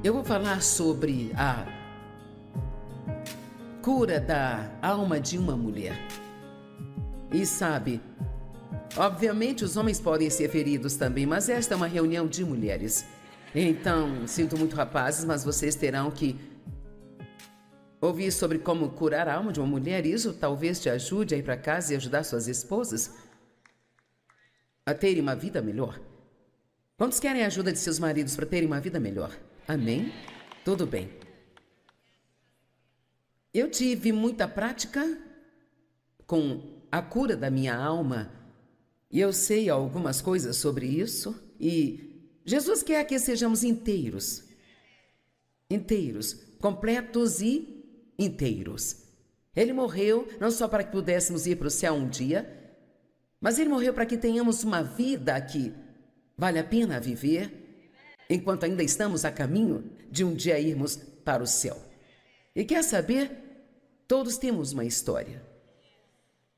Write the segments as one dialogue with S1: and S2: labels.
S1: Eu vou falar sobre a cura da alma de uma mulher. E sabe, obviamente os homens podem ser feridos também, mas esta é uma reunião de mulheres. Então, sinto muito, rapazes, mas vocês terão que ouvir sobre como curar a alma de uma mulher. Isso talvez te ajude a ir para casa e ajudar suas esposas a terem uma vida melhor. Quantos querem a ajuda de seus maridos para terem uma vida melhor? Amém? Tudo bem. Eu tive muita prática com a cura da minha alma e eu sei algumas coisas sobre isso. E Jesus quer que sejamos inteiros, completos e inteiros. Ele morreu não só para que pudéssemos ir para o céu um dia, mas ele morreu para que tenhamos uma vida que vale a pena viver enquanto ainda estamos a caminho de um dia irmos para o céu. E quer saber? Todos temos uma história.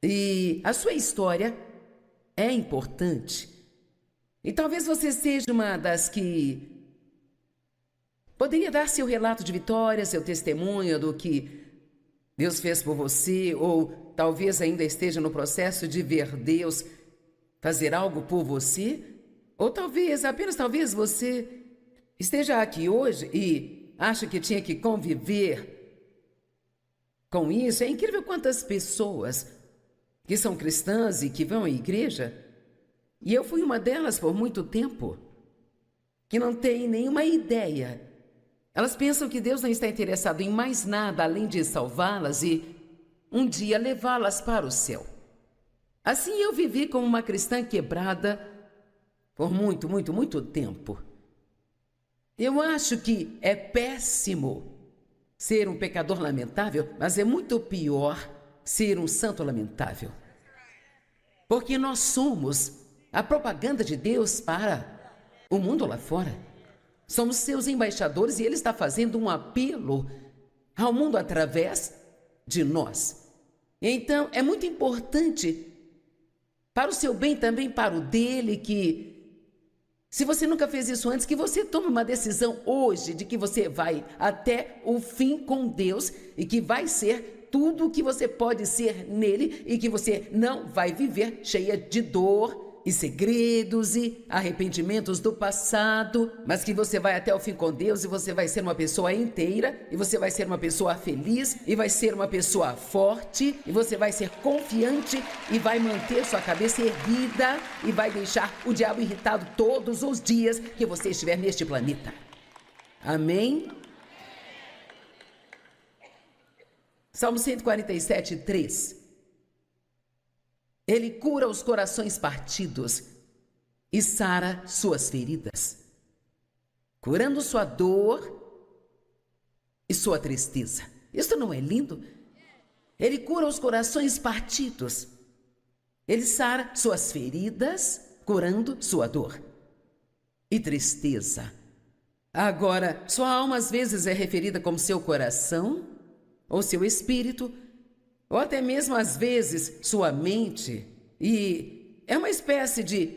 S1: E a sua história é importante. E talvez você seja uma das que poderia dar seu relato de vitória, seu testemunho do que Deus fez por você, ou talvez ainda esteja no processo de ver Deus fazer algo por você, ou talvez, apenas talvez, você esteja aqui hoje e acha que tinha que conviver com isso. É incrível quantas pessoas que são cristãs e que vão à igreja, e eu fui uma delas por muito tempo, que não tem nenhuma ideia. Elas pensam que Deus não está interessado em mais nada além de salvá-las e um dia levá-las para o céu. Assim eu vivi como uma cristã quebrada por muito tempo. Eu acho que é péssimo ser um pecador lamentável, mas é muito pior ser um santo lamentável. Porque nós somos a propaganda de Deus para o mundo lá fora. Somos seus embaixadores e Ele está fazendo um apelo ao mundo através de nós. Então, é muito importante para o seu bem, também para o dele, que se você nunca fez isso antes, que você tome uma decisão hoje de que você vai até o fim com Deus e que vai ser tudo o que você pode ser nele e que você não vai viver cheia de dor e segredos e arrependimentos do passado, mas que você vai até o fim com Deus e você vai ser uma pessoa inteira e você vai ser uma pessoa feliz e vai ser uma pessoa forte e você vai ser confiante e vai manter sua cabeça erguida e vai deixar o diabo irritado todos os dias que você estiver neste planeta. Amém? Salmo 147, 3. Ele cura os corações partidos e sara suas feridas, curando sua dor e sua tristeza. Isso não é lindo? Ele cura os corações partidos. Ele sara suas feridas, curando sua dor e tristeza. Agora, sua alma às vezes é referida como seu coração, ou seu espírito, ou até mesmo às vezes sua mente, e é uma espécie de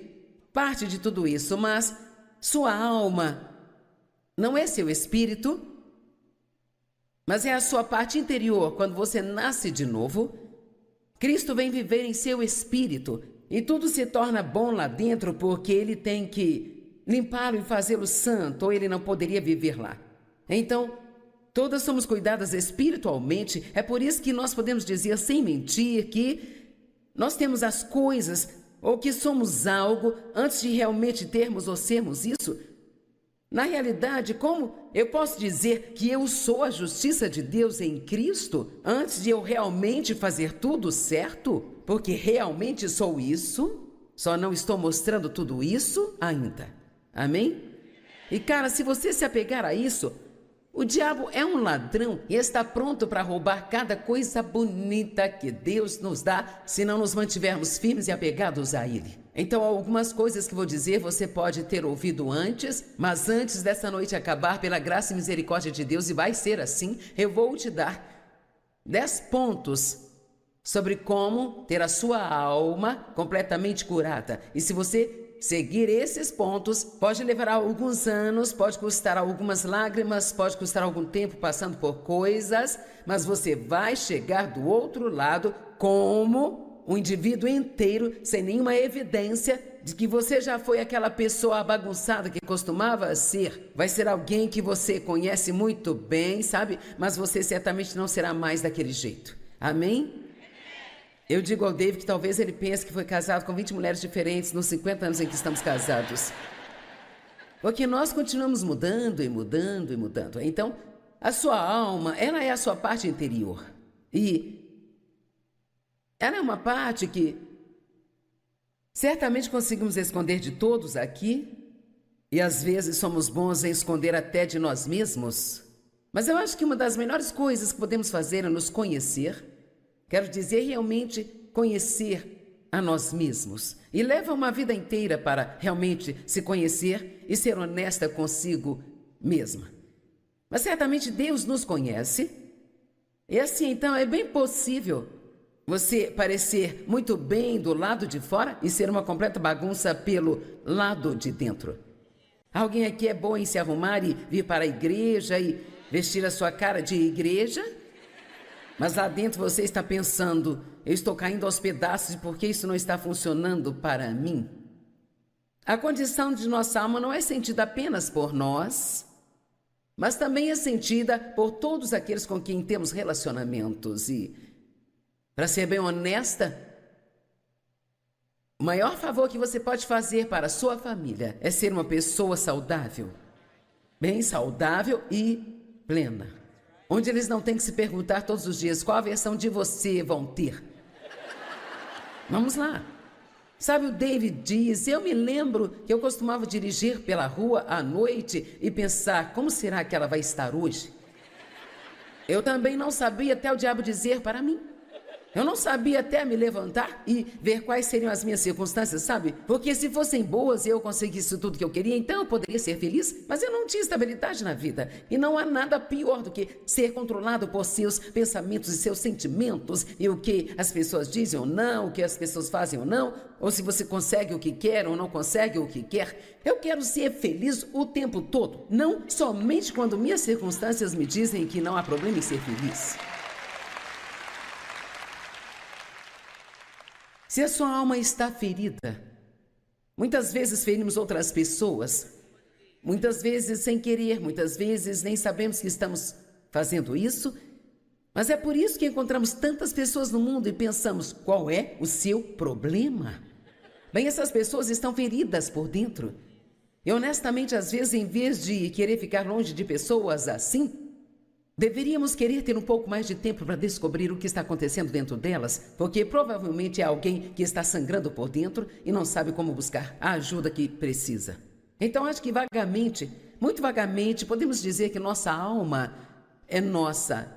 S1: parte de tudo isso, mas sua alma não é seu espírito, mas é a sua parte interior. Quando você nasce de novo, Cristo vem viver em seu espírito e tudo se torna bom lá dentro porque ele tem que limpá-lo e fazê-lo santo, ou ele não poderia viver lá. Então, todas somos cuidadas espiritualmente. É por isso que nós podemos dizer sem mentir que nós temos as coisas ou que somos algo antes de realmente termos ou sermos isso. Na realidade, como eu posso dizer que eu sou a justiça de Deus em Cristo antes de eu realmente fazer tudo certo? Porque realmente sou isso, só não estou mostrando tudo isso ainda. Amém? E cara, se você se apegar a isso, o diabo é um ladrão e está pronto para roubar cada coisa bonita que Deus nos dá se não nos mantivermos firmes e apegados a Ele. Então, algumas coisas que vou dizer você pode ter ouvido antes, mas antes dessa noite acabar, pela graça e misericórdia de Deus, e vai ser assim, eu vou te dar 10 pontos sobre como ter a sua alma completamente curada. E se você seguir esses pontos pode levar alguns anos, pode custar algumas lágrimas, pode custar algum tempo passando por coisas, mas você vai chegar do outro lado como um indivíduo inteiro, sem nenhuma evidência de que você já foi aquela pessoa bagunçada que costumava ser. Vai ser alguém que você conhece muito bem, sabe? Mas você certamente não será mais daquele jeito. Amém? Eu digo ao David que talvez ele pense que foi casado com 20 mulheres diferentes nos 50 anos em que estamos casados. Porque nós continuamos mudando e mudando e mudando. Então, a sua alma, ela é a sua parte interior. E ela é uma parte que certamente conseguimos esconder de todos aqui. E às vezes somos bons em esconder até de nós mesmos. Mas eu acho que uma das melhores coisas que podemos fazer é nos conhecer. Quero dizer, realmente conhecer a nós mesmos. E leva uma vida inteira para realmente se conhecer e ser honesta consigo mesma. Mas certamente Deus nos conhece. E assim, então, é bem possível você parecer muito bem do lado de fora e ser uma completa bagunça pelo lado de dentro. Alguém aqui é bom em se arrumar e vir para a igreja e vestir a sua cara de igreja? Mas lá dentro você está pensando, eu estou caindo aos pedaços porque isso não está funcionando para mim. A condição de nossa alma não é sentida apenas por nós, mas também é sentida por todos aqueles com quem temos relacionamentos. E, para ser bem honesta, o maior favor que você pode fazer para a sua família é ser uma pessoa saudável, bem saudável e plena. Onde eles não têm que se perguntar todos os dias qual a versão de você vão ter. Vamos lá. Sabe, o David diz, eu me lembro que eu costumava dirigir pela rua à noite e pensar, como será que ela vai estar hoje? Eu também não sabia até o diabo dizer para mim. Eu não sabia até me levantar e ver quais seriam as minhas circunstâncias, sabe? Porque se fossem boas e eu conseguisse tudo que eu queria, então eu poderia ser feliz, mas eu não tinha estabilidade na vida. E não há nada pior do que ser controlado por seus pensamentos e seus sentimentos e o que as pessoas dizem ou não, o que as pessoas fazem ou não, ou se você consegue o que quer ou não consegue o que quer. Eu quero ser feliz o tempo todo, não somente quando minhas circunstâncias me dizem que não há problema em ser feliz. Se a sua alma está ferida, muitas vezes ferimos outras pessoas, muitas vezes sem querer, muitas vezes nem sabemos que estamos fazendo isso, mas é por isso que encontramos tantas pessoas no mundo e pensamos, qual é o seu problema? Bem, essas pessoas estão feridas por dentro. E honestamente, às vezes, em vez de querer ficar longe de pessoas assim, deveríamos querer ter um pouco mais de tempo para descobrir o que está acontecendo dentro delas, porque provavelmente é alguém que está sangrando por dentro e não sabe como buscar a ajuda que precisa. Então, acho que vagamente, muito vagamente, podemos dizer que nossa alma é nossa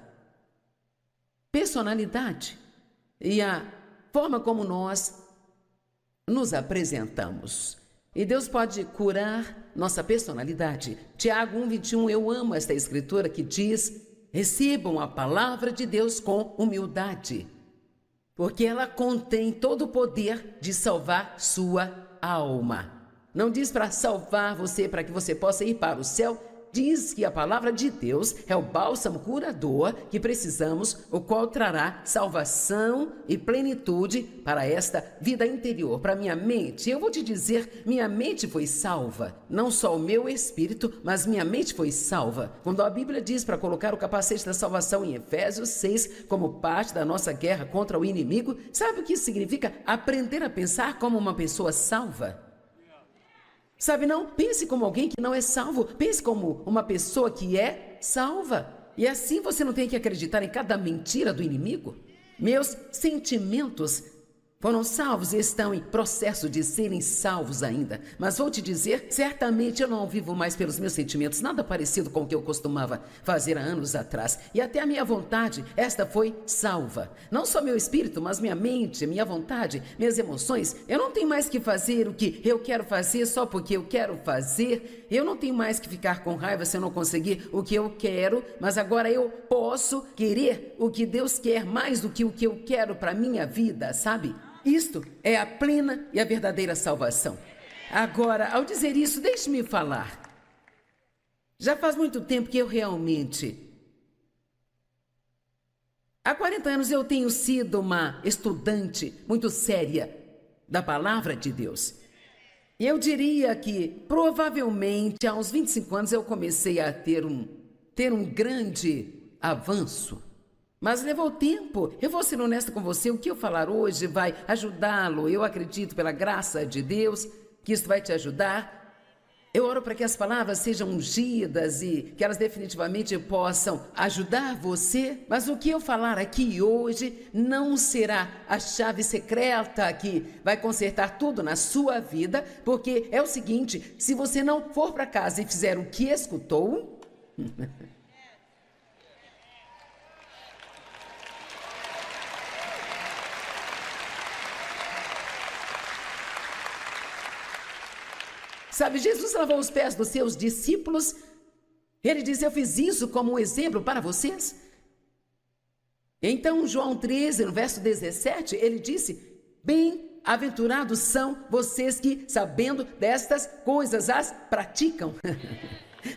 S1: personalidade e a forma como nós nos apresentamos. E Deus pode curar nossa personalidade. Tiago 1:21, eu amo esta escritura que diz, recebam a palavra de Deus com humildade, porque ela contém todo o poder de salvar sua alma. Não diz para salvar você, para que você possa ir para o céu, diz que a palavra de Deus é o bálsamo curador que precisamos, o qual trará salvação e plenitude para esta vida interior, para minha mente. Eu vou te dizer, minha mente foi salva, não só o meu espírito, mas minha mente foi salva. Quando a Bíblia diz para colocar o capacete da salvação em Efésios 6, como parte da nossa guerra contra o inimigo, sabe o que isso significa? Aprender a pensar como uma pessoa salva. Sabe, não pense como alguém que não é salvo, pense como uma pessoa que é salva. E assim você não tem que acreditar em cada mentira do inimigo. Meus sentimentos foram salvos e estão em processo de serem salvos ainda. Mas vou te dizer, certamente eu não vivo mais pelos meus sentimentos, nada parecido com o que eu costumava fazer há anos atrás. E até a minha vontade, esta foi salva. Não só meu espírito, mas minha mente, minha vontade, minhas emoções. Eu não tenho mais que fazer o que eu quero fazer só porque eu quero fazer. Eu não tenho mais que ficar com raiva se eu não conseguir o que eu quero, mas agora eu posso querer o que Deus quer mais do que o que eu quero para minha vida, sabe? Isto é a plena e a verdadeira salvação. Agora, ao dizer isso, deixe-me falar. Já faz muito tempo que eu realmente... Há 40 anos eu tenho sido uma estudante muito séria da palavra de Deus. E eu diria que, provavelmente, há uns 25 anos eu comecei a ter um grande avanço. Mas levou tempo. Eu vou ser honesta com você, o que eu falar hoje vai ajudá-lo. Eu acredito, pela graça de Deus, que isso vai te ajudar. Eu oro para que as palavras sejam ungidas e que elas definitivamente possam ajudar você. Mas o que eu falar aqui hoje não será a chave secreta que vai consertar tudo na sua vida, porque é o seguinte, se você não for para casa e fizer o que escutou... Sabe, Jesus lavou os pés dos seus discípulos. Ele disse, eu fiz isso como um exemplo para vocês. Então, João 13, no verso 17, ele disse, bem-aventurados são vocês que, sabendo destas coisas, as praticam.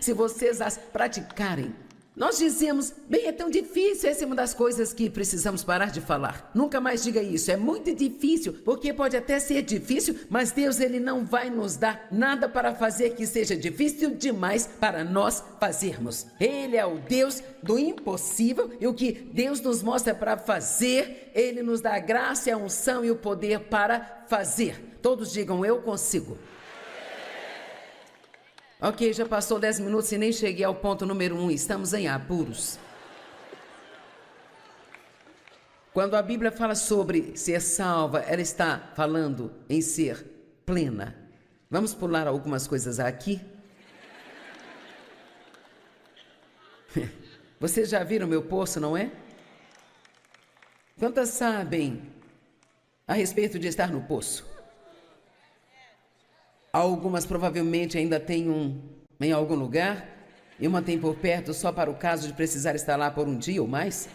S1: Se vocês as praticarem. Nós dizemos, bem, é tão difícil, essa é uma das coisas que precisamos parar de falar. Nunca mais diga isso, é muito difícil, porque pode até ser difícil, mas Deus, Ele não vai nos dar nada para fazer que seja difícil demais para nós fazermos. Ele é o Deus do impossível e o que Deus nos mostra para fazer, Ele nos dá a graça, a unção e o poder para fazer. Todos digam, eu consigo. Ok, já passou 10 minutos e nem cheguei ao ponto número 1. Estamos em apuros. Quando a Bíblia fala sobre ser salva, ela está falando em ser plena. Vamos pular algumas coisas aqui. Vocês já viram meu poço, não é? Quantas sabem a respeito de estar no poço? Algumas provavelmente ainda têm em algum lugar e uma tem por perto só para o caso de precisar estar lá por um dia ou mais.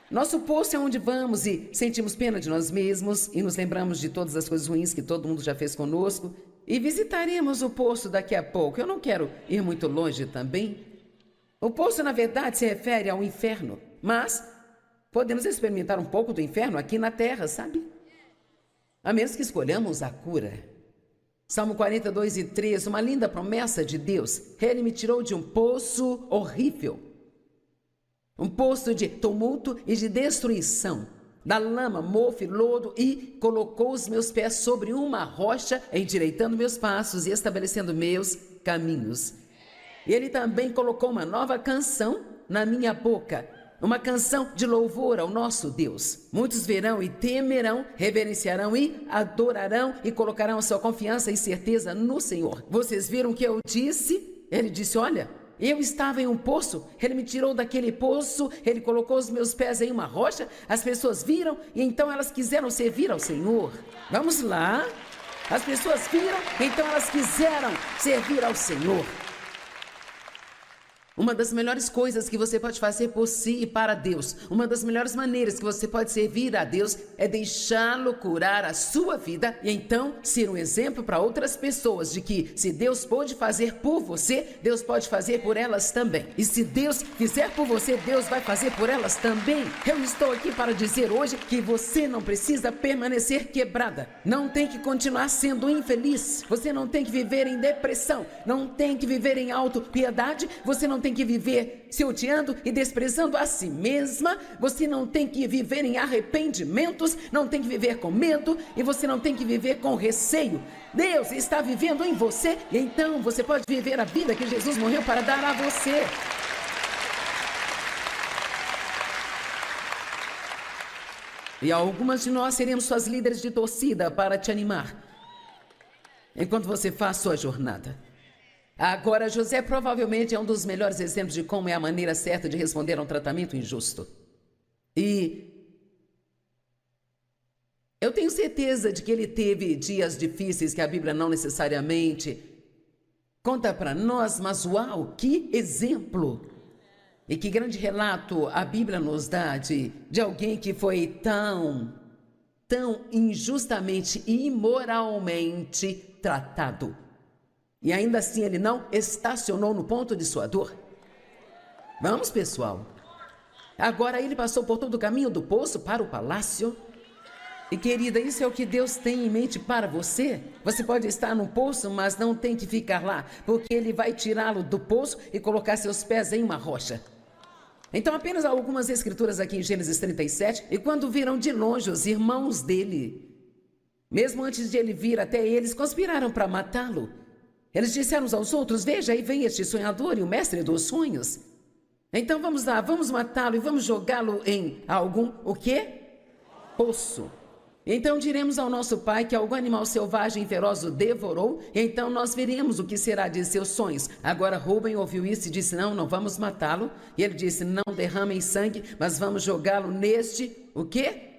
S1: Nosso poço é onde vamos e sentimos pena de nós mesmos e nos lembramos de todas as coisas ruins que todo mundo já fez conosco e visitaremos o poço daqui a pouco. Eu não quero ir muito longe também. O poço, na verdade, se refere ao inferno, mas podemos experimentar um pouco do inferno aqui na terra, sabe? A menos que escolhamos a cura. Salmo 42 e 3, uma linda promessa de Deus. Ele me tirou de um poço horrível. Um poço de tumulto e de destruição. Da lama, mofo e lodo e colocou os meus pés sobre uma rocha, endireitando meus passos e estabelecendo meus caminhos. E Ele também colocou uma nova canção na minha boca. Uma canção de louvor ao nosso Deus. Muitos verão e temerão, reverenciarão e adorarão e colocarão a sua confiança e certeza no Senhor. Vocês viram o que eu disse? Ele disse, olha, eu estava em um poço, Ele me tirou daquele poço, Ele colocou os meus pés em uma rocha, as pessoas viram e então elas quiseram servir ao Senhor. Vamos lá. As pessoas viram, então elas quiseram servir ao Senhor. Uma das melhores coisas que você pode fazer por si e para Deus, uma das melhores maneiras que você pode servir a Deus é deixá-lo curar a sua vida e então ser um exemplo para outras pessoas de que se Deus pode fazer por você, Deus pode fazer por elas também. E se Deus fizer por você, Deus vai fazer por elas também. Eu estou aqui para dizer hoje que você não precisa permanecer quebrada, não tem que continuar sendo infeliz, você não tem que viver em depressão, não tem que viver em autopiedade, você não tem que viver se odiando e desprezando a si mesma, você não tem que viver em arrependimentos, não tem que viver com medo e você não tem que viver com receio. Deus está vivendo em você e então você pode viver a vida que Jesus morreu para dar a você. E algumas de nós seremos suas líderes de torcida para te animar enquanto você faz sua jornada. Agora, José provavelmente é um dos melhores exemplos de como é a maneira certa de responder a um tratamento injusto. E eu tenho certeza de que ele teve dias difíceis que a Bíblia não necessariamente conta para nós, mas uau, que exemplo! E que grande relato a Bíblia nos dá de alguém que foi tão tão injustamente e imoralmente tratado. E ainda assim ele não estacionou no ponto de sua dor. Vamos, pessoal. Agora ele passou por todo o caminho do poço para o palácio. E querida, isso é o que Deus tem em mente para você. Você pode estar no poço, mas não tem que ficar lá, porque ele vai tirá-lo do poço e colocar seus pés em uma rocha. Então apenas algumas escrituras aqui em Gênesis 37. E quando viram de longe os irmãos dele, mesmo antes de ele vir até eles, conspiraram para matá-lo. Eles disseram uns aos outros: veja, aí vem este sonhador e o mestre dos sonhos. Então vamos lá, vamos matá-lo e vamos jogá-lo em algum, o quê? Poço. Então diremos ao nosso pai que algum animal selvagem e feroz o devorou, e então nós veremos o que será de seus sonhos. Agora Rúben ouviu isso e disse: não vamos matá-lo. E ele disse: não derramem sangue, mas vamos jogá-lo neste, o quê?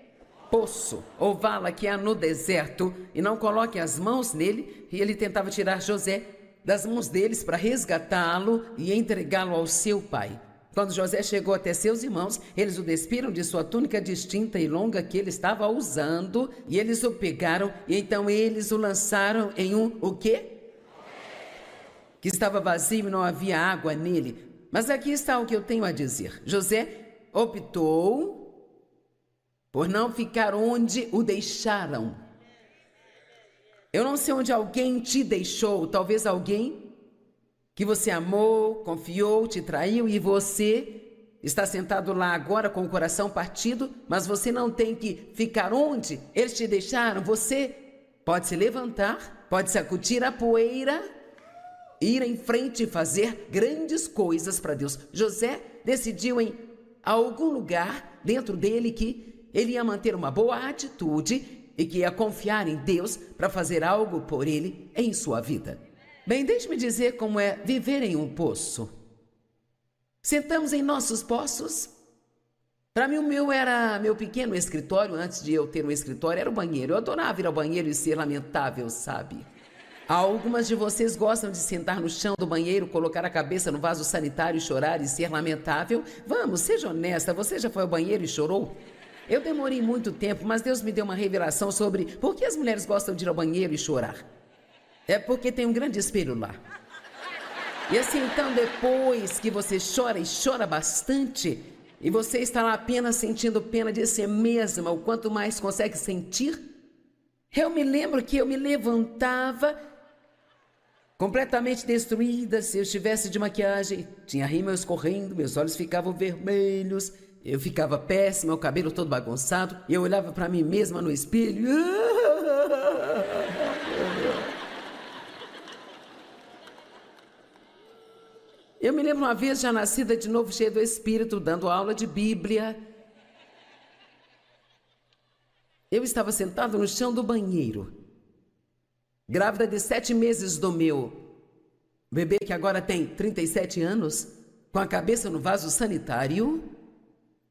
S1: Poço, ou vala que há no deserto, e não coloque as mãos nele. E ele tentava tirar José das mãos deles para resgatá-lo e entregá-lo ao seu pai. Quando José chegou até seus irmãos, eles o despiram de sua túnica distinta e longa que ele estava usando, e eles o pegaram, e então eles o lançaram em um, o quê? Que estava vazio e não havia água nele. Mas aqui está o que eu tenho a dizer. José optou por não ficar onde o deixaram. Eu não sei onde alguém te deixou, talvez alguém que você amou, confiou, te traiu, e você está sentado lá agora com o coração partido, mas você não tem que ficar onde eles te deixaram. Você pode se levantar, pode sacudir a poeira, ir em frente e fazer grandes coisas para Deus. José decidiu em algum lugar dentro dele que ele ia manter uma boa atitude e que ia confiar em Deus para fazer algo por ele em sua vida. Bem, deixe-me dizer como é viver em um poço. Sentamos em nossos poços. Para mim, o meu era meu pequeno escritório. Antes de eu ter um escritório, era o banheiro. Eu adorava ir ao banheiro e ser lamentável, sabe? Algumas de vocês gostam de sentar no chão do banheiro, colocar a cabeça no vaso sanitário, chorar e ser lamentável. Vamos, seja honesta, você já foi ao banheiro e chorou? Eu demorei muito tempo, mas Deus me deu uma revelação sobre por que as mulheres gostam de ir ao banheiro e chorar. É porque tem um grande espelho lá. E assim, então, depois que você chora e chora bastante, e você está lá apenas sentindo pena de si mesma, o quanto mais consegue sentir, eu me lembro que eu me levantava completamente destruída. Se eu estivesse de maquiagem, tinha rímel escorrendo, meus olhos ficavam vermelhos, eu ficava péssima, o cabelo todo bagunçado, e eu olhava para mim mesma no espelho. Eu me lembro uma vez, já nascida de novo, cheia do Espírito, dando aula de Bíblia. Eu estava sentada no chão do banheiro, grávida de 7 meses do meu bebê, que agora tem 37 anos, com a cabeça no vaso sanitário,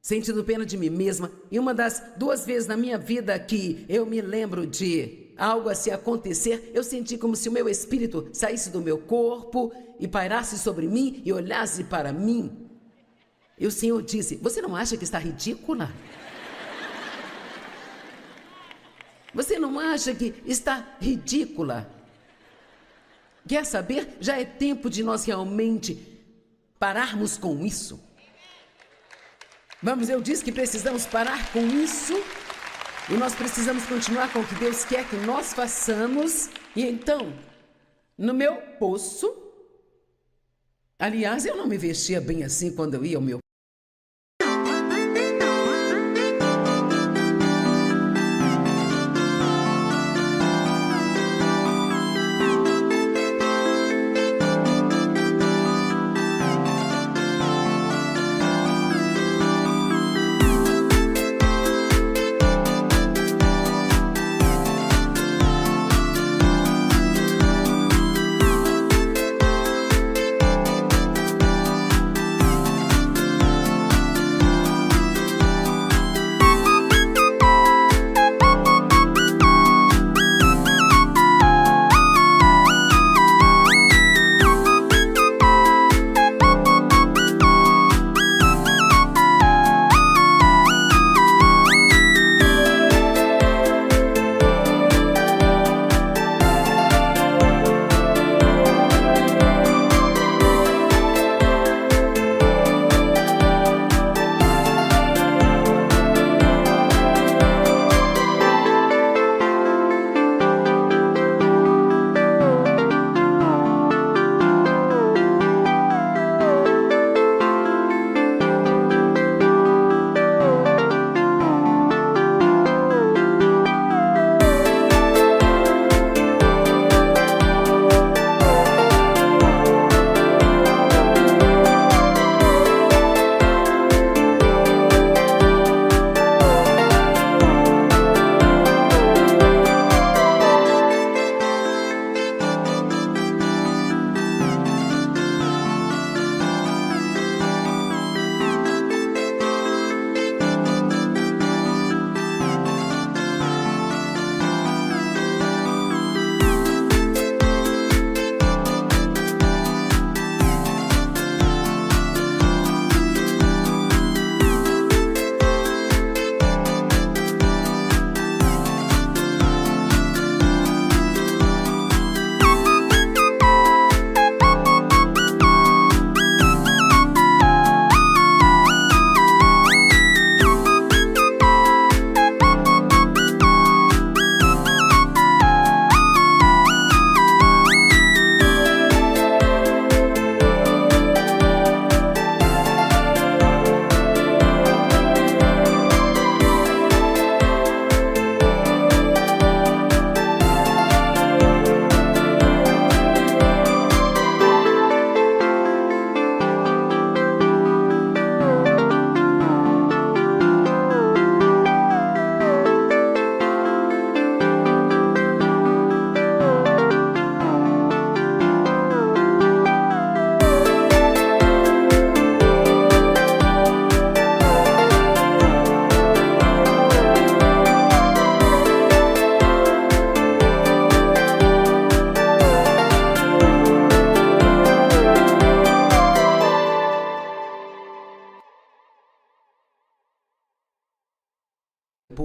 S1: sentindo pena de mim mesma. E uma das 2 vezes na minha vida que eu me lembro de algo assim acontecer, eu senti como se o meu espírito saísse do meu corpo e pairasse sobre mim e olhasse para mim. E o Senhor disse: você não acha que está ridícula? Você não acha que está ridícula? Quer saber? Já é tempo de nós realmente pararmos com isso. Vamos, eu disse que precisamos parar com isso. E nós precisamos continuar com o que Deus quer que nós façamos. E então, no meu poço, aliás, eu não me vestia bem assim quando eu ia ao meu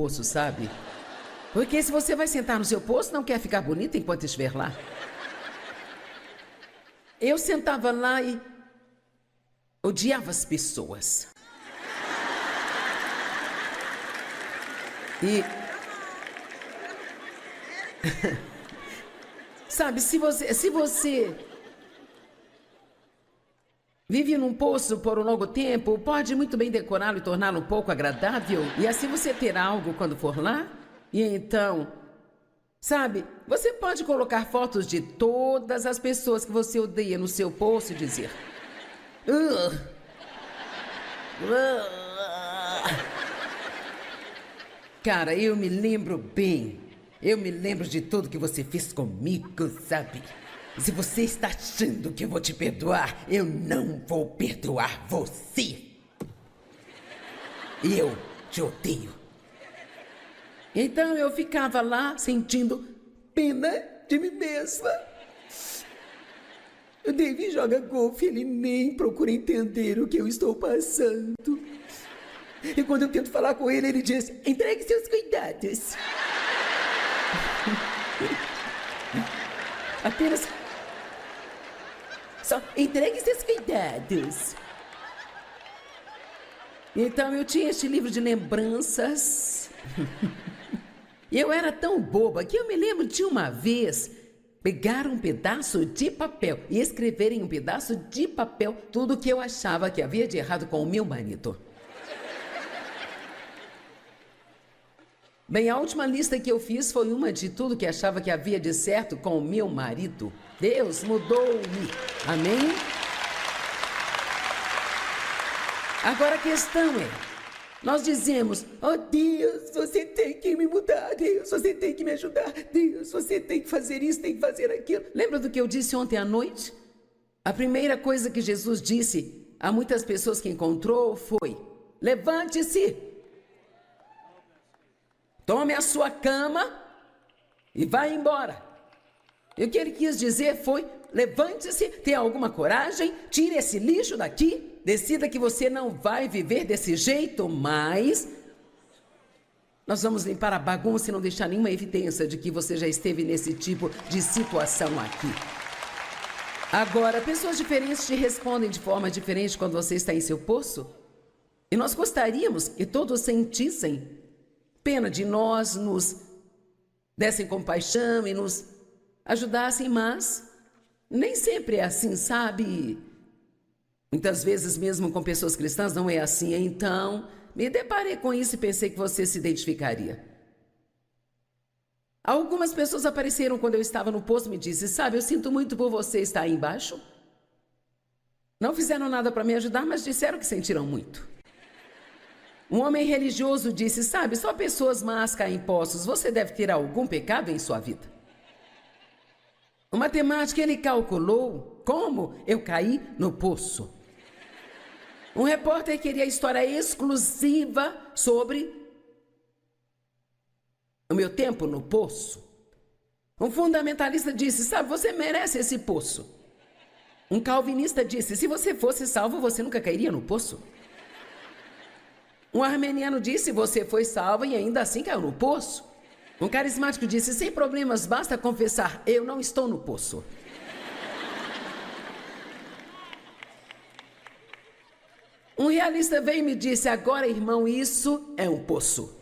S1: poço, sabe? Porque se você vai sentar no seu poço, não quer ficar bonita enquanto estiver lá. Eu sentava lá e odiava as pessoas. E... sabe, se você vive num poço por um longo tempo, pode muito bem decorá-lo e torná-lo um pouco agradável. E assim você terá algo quando for lá. E então, sabe, você pode colocar fotos de todas as pessoas que você odeia no seu poço e dizer... Cara, eu me lembro bem. Eu me lembro de tudo que você fez comigo, sabe? Se você está achando que eu vou te perdoar, eu não vou perdoar você. Eu te odeio. Então eu ficava lá sentindo pena de mim mesma. O David joga golfe, ele nem procura entender o que eu estou passando. E quando eu tento falar com ele, ele diz: entregue seus cuidados. Apenas... só entregue seus cuidados. Então eu tinha este livro de lembranças. Eu era tão boba que eu me lembro de uma vez pegar um pedaço de papel e escrever em um pedaço de papel tudo o que eu achava que havia de errado com o meu marido. Bem, a última lista que eu fiz foi uma de tudo que achava que havia de certo com o meu marido. Deus mudou-me. Amém? Agora a questão é, nós dizemos: oh Deus, você tem que me mudar. Deus, você tem que me ajudar. Deus, você tem que fazer isso, tem que fazer aquilo. Lembra do que eu disse ontem à noite? A primeira coisa que Jesus disse a muitas pessoas que encontrou foi: levante-se. Tome a sua cama e vá embora. E o que ele quis dizer foi: levante-se, tenha alguma coragem, tire esse lixo daqui, decida que você não vai viver desse jeito mais. Nós vamos limpar a bagunça e não deixar nenhuma evidência de que você já esteve nesse tipo de situação aqui. Agora, pessoas diferentes te respondem de forma diferente quando você está em seu poço. E nós gostaríamos que todos sentissem pena de nós, nos dessem compaixão e nos ajudassem, mas nem sempre é assim, sabe? Muitas vezes, mesmo com pessoas cristãs, não é assim. Então, me deparei com isso e pensei que você se identificaria. Algumas pessoas apareceram quando eu estava no poço e me disseram: sabe, eu sinto muito por você estar aí embaixo. Não fizeram nada para me ajudar, mas disseram que sentiram muito. Um homem religioso disse: sabe, só pessoas más caem em poços, você deve ter algum pecado em sua vida. O matemático, ele calculou como eu caí no poço. Um repórter queria história exclusiva sobre o meu tempo no poço. Um fundamentalista disse: sabe, você merece esse poço. Um calvinista disse: se você fosse salvo, você nunca cairia no poço. Um armeniano disse: você foi salvo e ainda assim caiu no poço. Um carismático disse: sem problemas, basta confessar, eu não estou no poço. Um realista veio e me disse: agora, irmão, isso é um poço.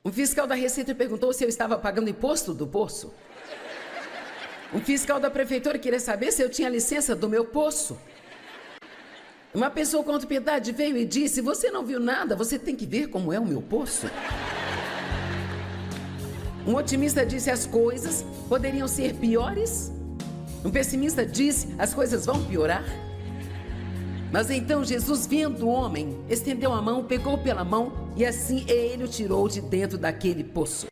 S1: Um fiscal da Receita perguntou se eu estava pagando imposto do poço. Um fiscal da prefeitura queria saber se eu tinha licença do meu poço. Uma pessoa com autopiedade veio e disse: você não viu nada, você tem que ver como é o meu poço. Um otimista disse: as coisas poderiam ser piores. Um pessimista disse: as coisas vão piorar. Mas então Jesus, vendo o homem, estendeu a mão, pegou pela mão e assim ele o tirou de dentro daquele poço.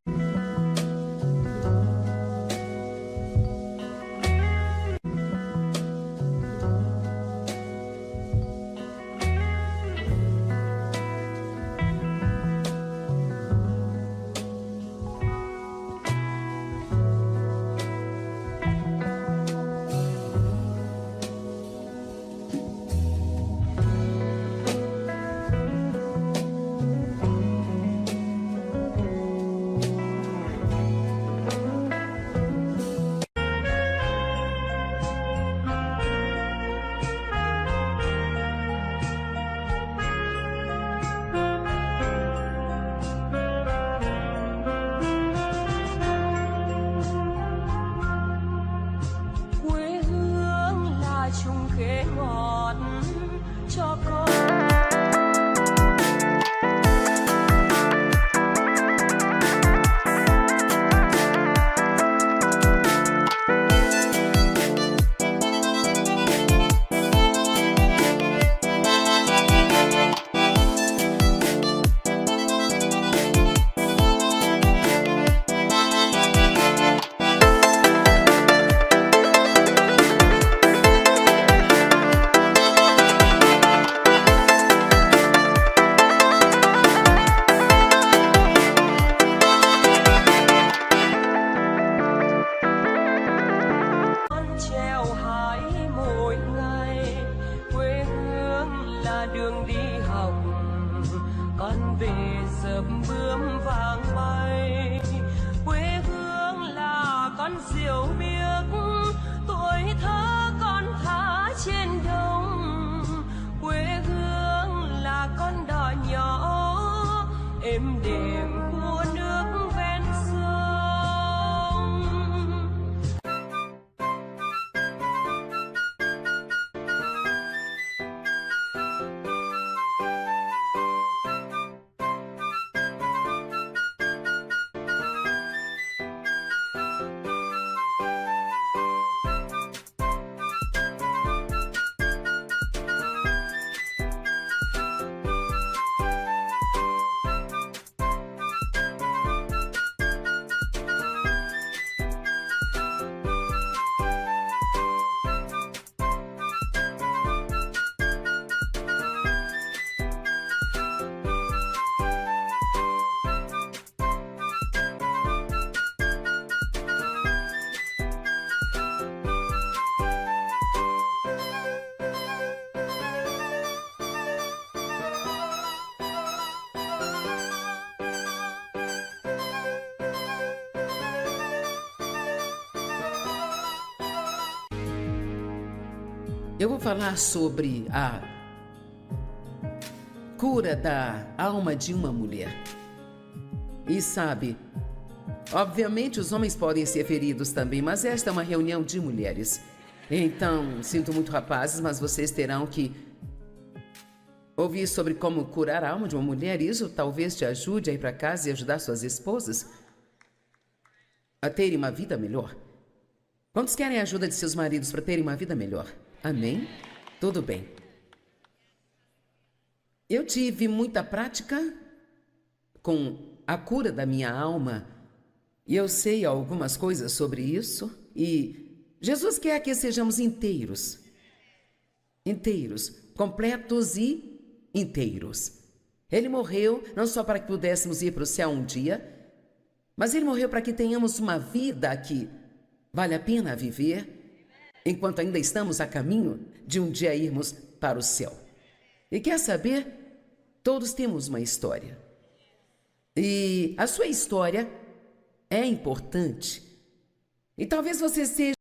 S1: Eu vou falar sobre a cura da alma de uma mulher. E sabe, obviamente os homens podem ser feridos também, mas esta é uma reunião de mulheres. Então, sinto muito, rapazes, mas vocês terão que ouvir sobre como curar a alma de uma mulher. Isso talvez te ajude a ir para casa e ajudar suas esposas a terem uma vida melhor. Quantos querem a ajuda de seus maridos para terem uma vida melhor? Amém? Tudo bem. Eu tive muita prática com a cura da minha alma e eu sei algumas coisas sobre isso. E Jesus quer que sejamos inteiros, completos e inteiros. Ele morreu não só para que pudéssemos ir para o céu um dia, mas ele morreu para que tenhamos uma vida que vale a pena viver, enquanto ainda estamos a caminho de um dia irmos para o céu. E quer saber? Todos temos uma história. E a sua história é importante. E talvez você seja